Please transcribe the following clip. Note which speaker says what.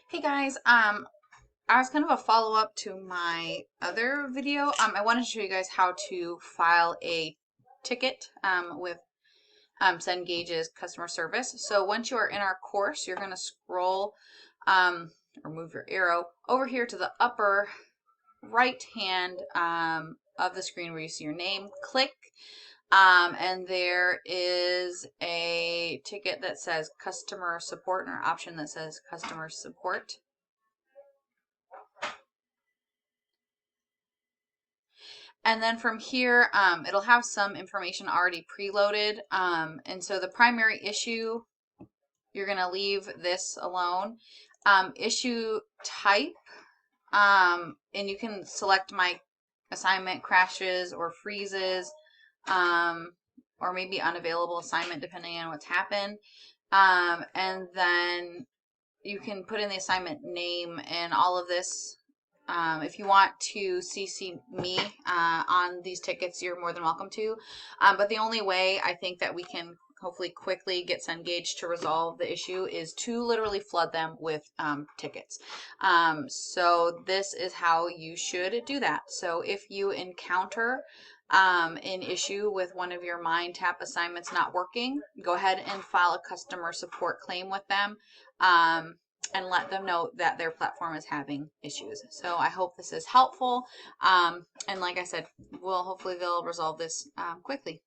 Speaker 1: Hey guys, as kind of a follow-up to my other video, I wanted to show you guys how to file a ticket with Cengage's customer service. So once you are in our course, you're going to scroll or move your arrow over here to the upper right hand of the screen where you see your name. Click and there is a ticket that says customer support, or an option that says customer support. And then from here, it'll have some information already preloaded. And so the primary issue, you're going to leave this alone. Issue type, and you can select my assignment crashes or freezes, or maybe unavailable assignment depending on what's happened. And then you can put in the assignment name and all of this. If you want to CC me on these tickets, you're more than welcome to. But the only way I think that we can hopefully quickly get Cengage to resolve the issue is to literally flood them with tickets. So this is how you should do that. So if you encounter an issue with one of your MindTap assignments not working, go ahead and file a customer support claim with them. And let them know that their platform is having issues. So I hope this is helpful. And like I said, hopefully they'll resolve this quickly.